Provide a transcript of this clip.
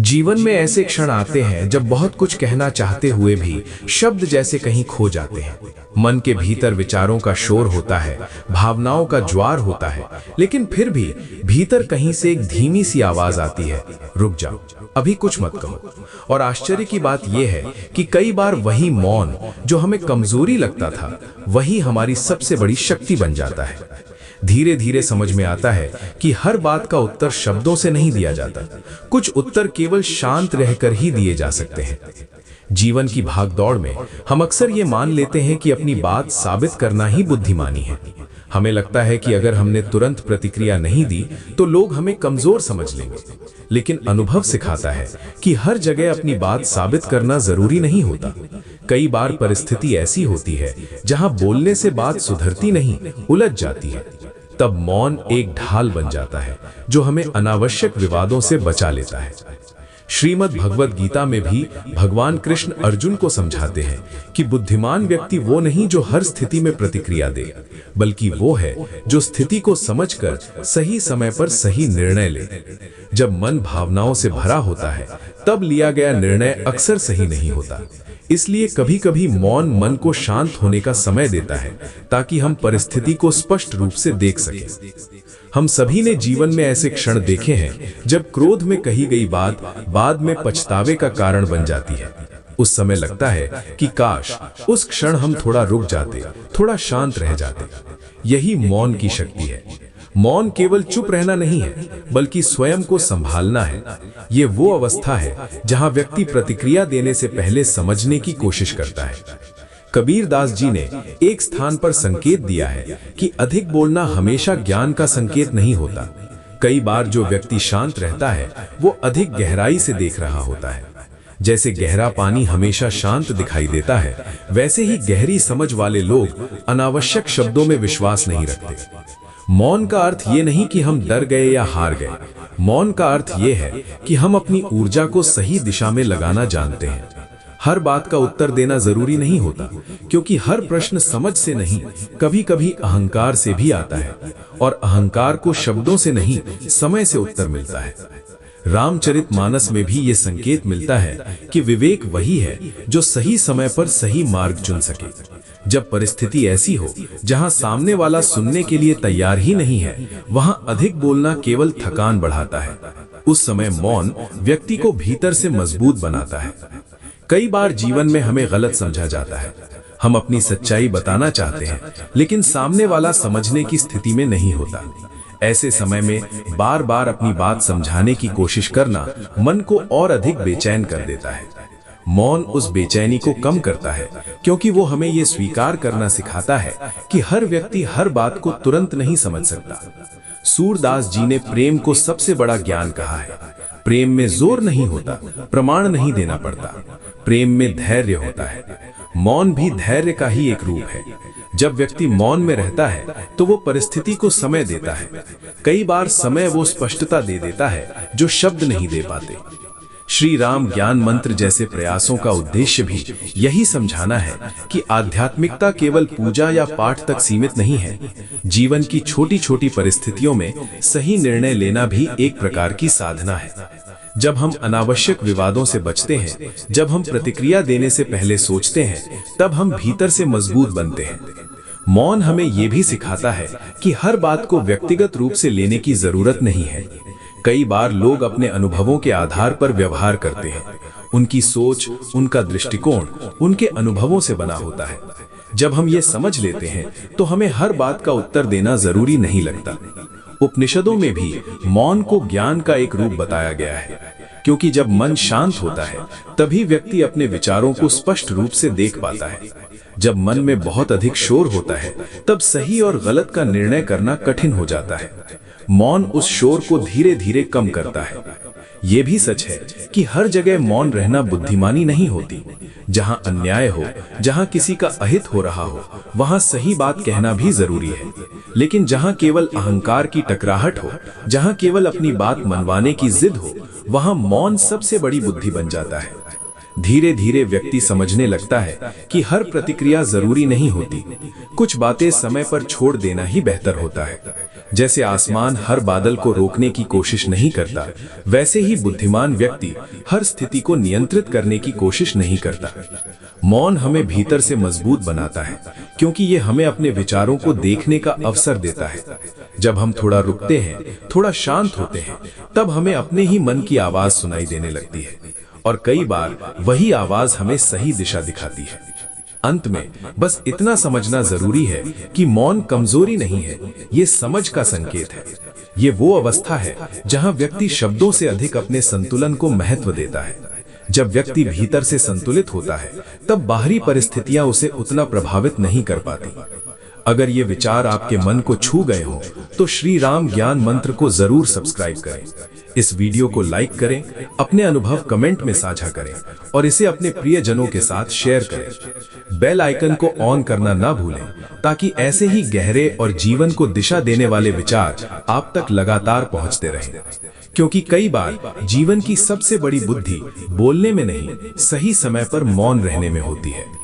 जीवन में ऐसे क्षण आते हैं जब बहुत कुछ कहना चाहते हुए भी शब्द जैसे कहीं खो जाते हैं। मन के भीतर विचारों का शोर होता है, भावनाओं का ज्वार होता है, लेकिन फिर भी भीतर कहीं से एक धीमी सी आवाज आती है, रुक जाओ, अभी कुछ मत कहो। और आश्चर्य की बात यह है कि कई बार वही मौन जो हमें कमजोरी लगता था, वही हमारी सबसे बड़ी शक्ति बन जाता है। धीरे धीरे समझ में आता है कि हर बात का उत्तर शब्दों से नहीं दिया जाता, कुछ उत्तर केवल शांत रहकर ही दिए जा सकते हैं। जीवन की भागदौड़ में हम अक्सर ये मान लेते हैं कि अपनी बात साबित करना ही बुद्धिमानी है। हमें लगता है कि अगर हमने तुरंत प्रतिक्रिया नहीं दी तो लोग हमें कमजोर समझ लेंगे, लेकिन अनुभव सिखाता है कि हर जगह अपनी बात साबित करना जरूरी नहीं होता। कई बार परिस्थिति ऐसी होती है जहां बोलने से बात सुधरती नहीं, उलझ जाती है। तब मौन एक ढाल बन जाता है जो हमें अनावश्यक विवादों से बचा लेता है। श्रीमद् भगवद गीता में भी भगवान कृष्ण अर्जुन को समझाते हैं कि बुद्धिमान व्यक्ति वो नहीं जो हर स्थिति में प्रतिक्रिया दे, बल्कि वो है जो स्थिति को समझकर सही समय पर सही निर्णय ले। जब मन भावनाओं से भरा होता है तब लिया गया निर्णय अक्सर सही नहीं होता। इसलिए कभी कभी मौन मन को शांत होने का समय देता है ताकि हम परिस्थिति को स्पष्ट रूप से देख सकें। हम सभी ने जीवन में ऐसे क्षण देखे हैं जब क्रोध में कही गई बात बाद में पछतावे का कारण बन जाती है। उस समय लगता है कि काश उस क्षण हम थोड़ा रुक जाते, थोड़ा शांत रह जाते। यही मौन की शक्ति है। मौन केवल चुप रहना नहीं है, बल्कि स्वयं को संभालना है। ये वो अवस्था है जहां व्यक्ति प्रतिक्रिया देने से पहले समझने की कोशिश करता है। कबीर दास जी ने एक स्थान पर संकेत दिया है कि अधिक बोलना हमेशा ज्ञान का संकेत नहीं होता। कई बार जो व्यक्ति शांत रहता है वो अधिक गहराई से देख रहा होता है। जैसे गहरा पानी हमेशा शांत दिखाई देता है, वैसे ही गहरी समझ वाले लोग अनावश्यक शब्दों में विश्वास नहीं रखते। मौन का अर्थ ये नहीं कि हम डर गए या हार गए। मौन का अर्थ ये है कि हम अपनी ऊर्जा को सही दिशा में लगाना जानते हैं। हर बात का उत्तर देना जरूरी नहीं होता, क्योंकि हर प्रश्न समझ से नहीं, कभी कभी अहंकार से भी आता है, और अहंकार को शब्दों से नहीं, समय से उत्तर मिलता है। रामचरितमानस में भी ये संकेत मिलता है कि विवेक वही है जो सही समय पर सही मार्ग चुन सके। जब परिस्थिति ऐसी हो जहां सामने वाला सुनने के लिए तैयार ही नहीं है, वहां अधिक बोलना केवल थकान बढ़ाता है। उस समय मौन व्यक्ति को भीतर से मजबूत बनाता है। कई बार जीवन में हमें गलत समझा जाता है। हम अपनी सच्चाई बताना चाहते हैं, लेकिन सामने वाला समझने की स्थिति में नहीं होता। ऐसे समय में बार बार अपनी बात समझाने की कोशिश करना मन को और अधिक बेचैन कर देता है। मौन उस बेचैनी को कम करता है, क्योंकि वो हमें ये स्वीकार करना सिखाता है कि हर व्यक्ति हर बात को तुरंत नहीं समझ सकता। सूरदास जी ने प्रेम को सबसे बड़ा ज्ञान कहा है। प्रेम में जोर नहीं होता, प्रमाण नहीं देना पड़ता। प्रेम में धैर्य होता है। मौन भी धैर्य का ही एक रूप है। जब व्यक्ति मौन में रहता है तो वो परिस्थिति को समय देता है। कई बार समय वो स्पष्टता दे देता है जो शब्द नहीं दे पाते। श्री राम ज्ञान मंत्र जैसे प्रयासों का उद्देश्य भी यही समझाना है कि आध्यात्मिकता केवल पूजा या पाठ तक सीमित नहीं है। जीवन की छोटी छोटी परिस्थितियों में सही निर्णय लेना भी एक प्रकार की साधना है। जब हम अनावश्यक विवादों से बचते हैं, जब हम प्रतिक्रिया देने से पहले सोचते हैं, तब हम भीतर से मजबूत बनते हैं। मौन हमें यह भी सिखाता है कि हर बात को व्यक्तिगत रूप से लेने की जरूरत नहीं है। कई बार लोग अपने अनुभवों के आधार पर व्यवहार करते हैं। उनकी सोच, उनका दृष्टिकोण उनके अनुभवों से बना होता है। जब हम ये समझ लेते हैं तो हमें हर बात का उत्तर देना जरूरी नहीं लगता। उपनिषदों में भी मौन को ज्ञान का एक रूप बताया गया है, क्योंकि जब मन शांत होता है तभी व्यक्ति अपने विचारों को स्पष्ट रूप से देख पाता है। जब मन में बहुत अधिक शोर होता है तब सही और गलत का निर्णय करना कठिन हो जाता है। मौन उस शोर को धीरे धीरे कम करता है। ये भी सच है कि हर जगह मौन रहना बुद्धिमानी नहीं होती। जहां अन्याय हो, जहां किसी का अहित हो रहा हो, वहां सही बात कहना भी जरूरी है। लेकिन जहां केवल अहंकार की टकराहट हो, जहां केवल अपनी बात मनवाने की जिद हो, वहां मौन सबसे बड़ी बुद्धि बन जाता है। धीरे धीरे व्यक्ति समझने लगता है कि हर प्रतिक्रिया जरूरी नहीं होती। कुछ बातें समय पर छोड़ देना ही बेहतर होता है। जैसे आसमान हर बादल को रोकने की कोशिश नहीं करता, वैसे ही बुद्धिमान व्यक्ति हर स्थिति को नियंत्रित करने की कोशिश नहीं करता। मौन हमें भीतर से मजबूत बनाता है, क्योंकि ये हमें अपने विचारों को देखने का अवसर देता है। जब हम थोड़ा रुकते हैं, थोड़ा शांत होते हैं, तब हमें अपने ही मन की आवाज सुनाई देने लगती है, और कई बार वही आवाज हमें सही दिशा दिखाती है। अंत में बस इतना समझना जरूरी है कि मौन कमजोरी नहीं है, ये समझ का संकेत है। ये वो अवस्था है जहां व्यक्ति शब्दों से अधिक अपने संतुलन को महत्व देता है। जब व्यक्ति भीतर से संतुलित होता है, तब बाहरी परिस्थितियां उसे उतना प्रभावित नहीं कर पाती। अगर ये विचार आपके मन को छू गए हों, तो श्री राम ज्ञान मंत्र को जरूर सब्सक्राइब करें। इस वीडियो को लाइक करें, अपने अनुभव कमेंट में साझा करें और इसे अपने प्रियजनों के साथ शेयर करें। बेल आइकन को ऑन करना ना भूलें, ताकि ऐसे ही गहरे और जीवन को दिशा देने वाले विचार आप तक लगातार पहुंचते रहें। क्योंकि कई बार जीवन की सबसे बड़ी बुद्धि बोलने में नहीं, सही समय पर मौन रहने में होती है।